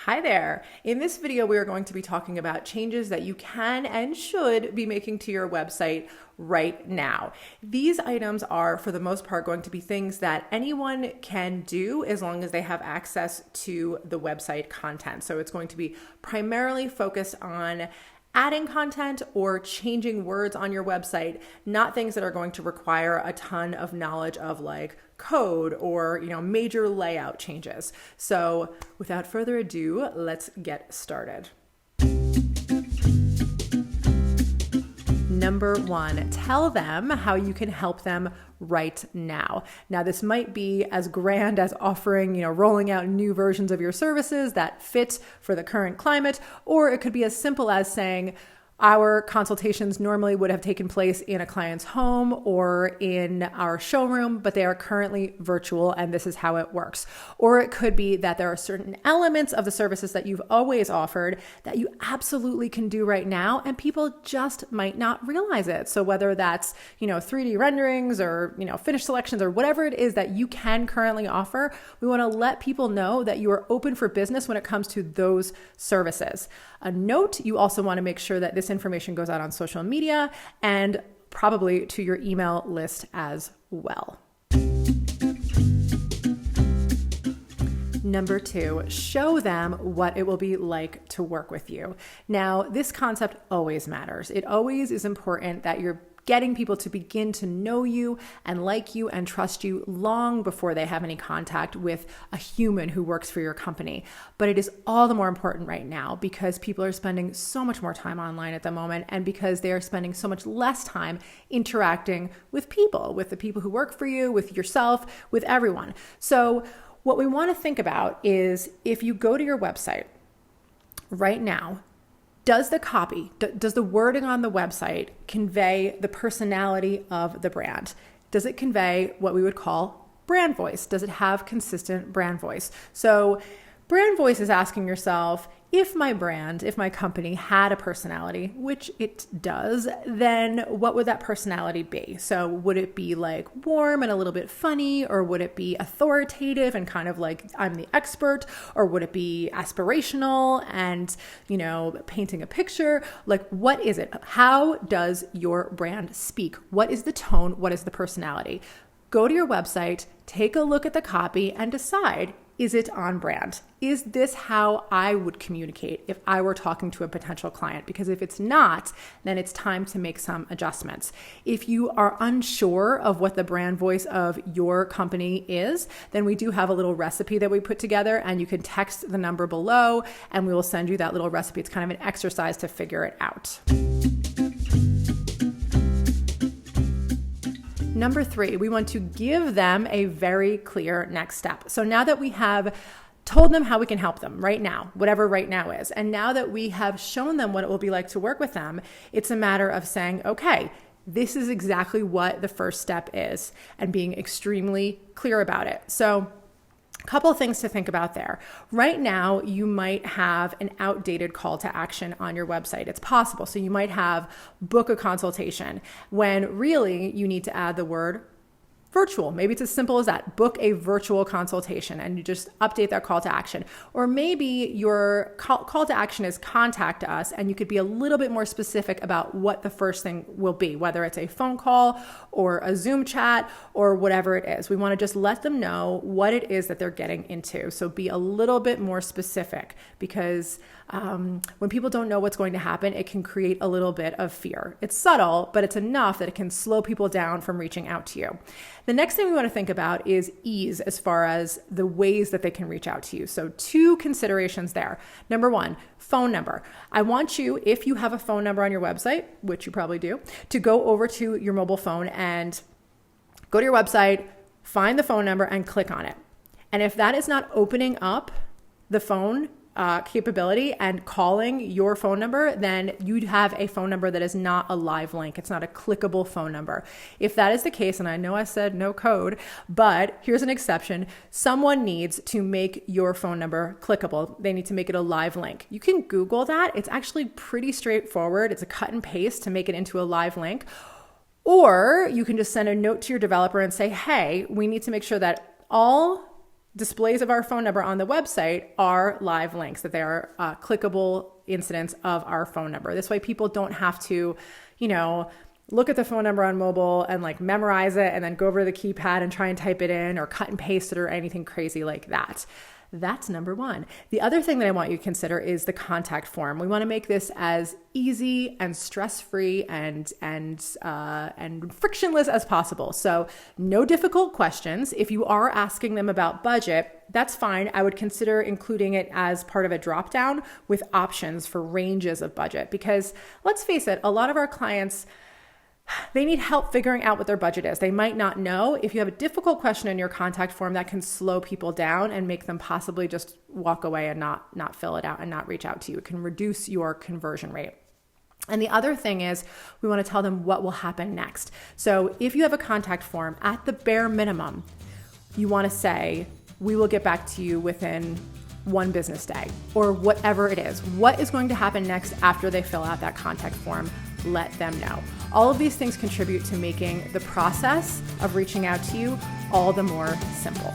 Hi there. In this video, we are going to be talking about changes that you can and should be making to your website right now. These items are, for the most part, going to be things that anyone can do as long as they have access to the website content. So it's going to be primarily focused on adding content or changing words on your website, not things that are going to require a ton of knowledge of like code or, major layout changes. So without further ado, let's get started. Number one, tell them how you can help them right now. Now, this might be as grand as offering, rolling out new versions of your services that fit for the current climate, or it could be as simple as saying, our consultations normally would have taken place in a client's home or in our showroom, but they are currently virtual and this is how it works. Or it could be that there are certain elements of the services that you've always offered that you absolutely can do right now and people just might not realize it. So whether that's, 3D renderings or, finished selections or whatever it is that you can currently offer, we want to let people know that you are open for business when it comes to those services. A note, you also want to make sure that this information goes out on social media and probably to your email list as well. Number two, show them what it will be like to work with you. Now, this concept always matters. It always is important that you're getting people to begin to know you and like you and trust you long before they have any contact with a human who works for your company. But it is all the more important right now because people are spending so much more time online at the moment and because they are spending so much less time interacting with people, with the people who work for you, with yourself, with everyone. So what we want to think about is if you go to your website right now, does the copy, does the wording on the website convey the personality of the brand? Does it convey what we would call brand voice? Does it have consistent brand voice? So brand voice is asking yourself, if my company had a personality, which it does, then what would that personality be? So would it be like warm and a little bit funny, or would it be authoritative and kind of like I'm the expert, or would it be aspirational and, painting a picture? Like, what is it? How does your brand speak? What is the tone? What is the personality? Go to your website, take a look at the copy and decide, is it on brand? Is this how I would communicate if I were talking to a potential client? Because if it's not, then it's time to make some adjustments. If you are unsure of what the brand voice of your company is, then we do have a little recipe that we put together and you can text the number below and we will send you that little recipe. It's kind of an exercise to figure it out. Number three, we want to give them a very clear next step. So now that we have told them how we can help them right now, whatever right now is, and now that we have shown them what it will be like to work with them, it's a matter of saying, okay, this is exactly what the first step is, and being extremely clear about it. So couple of things to think about there. Right now, you might have an outdated call to action on your website. It's possible. So you might have book a consultation when really you need to add the word virtual. Maybe it's as simple as that. Book a virtual consultation and you just update that call to action. Or maybe your call to action is contact us and you could be a little bit more specific about what the first thing will be, whether it's a phone call or a Zoom chat or whatever it is. We want to just let them know what it is that they're getting into. So be a little bit more specific because when people don't know what's going to happen, it can create a little bit of fear. It's subtle, but it's enough that it can slow people down from reaching out to you. The next thing we want to think about is ease as far as the ways that they can reach out to you. So two considerations there. Number one, phone number. I want you, if you have a phone number on your website, which you probably do, to go over to your mobile phone and go to your website, find the phone number and click on it. And if that is not opening up the phone capability and calling your phone number, then you'd have a phone number that is not a live link. It's not a clickable phone number. If that is the case, and I know I said no code, but here's an exception. Someone needs to make your phone number clickable. They need to make it a live link. You can Google that. It's actually pretty straightforward. It's a cut and paste to make it into a live link. Or you can just send a note to your developer and say, hey, we need to make sure that all displays of our phone number on the website are live links, that they are clickable incidents of our phone number. This way people don't have to, look at the phone number on mobile and like memorize it and then go over to the keypad and try and type it in or cut and paste it or anything crazy like that. That's number one. The other thing that I want you to consider is the contact form. We want to make this as easy and stress-free and frictionless as possible. So no difficult questions. If you are asking them about budget, that's fine. I would consider including it as part of a drop-down with options for ranges of budget, because let's face it, a lot of our clients, they need help figuring out what their budget is. They might not know. If you have a difficult question in your contact form, that can slow people down and make them possibly just walk away and not fill it out and not reach out to you. It can reduce your conversion rate. And the other thing is we want to tell them what will happen next. So if you have a contact form, at the bare minimum, you want to say, we will get back to you within 1 business day, or whatever it is. What is going to happen next after they fill out that contact form? Let them know. All of these things contribute to making the process of reaching out to you all the more simple.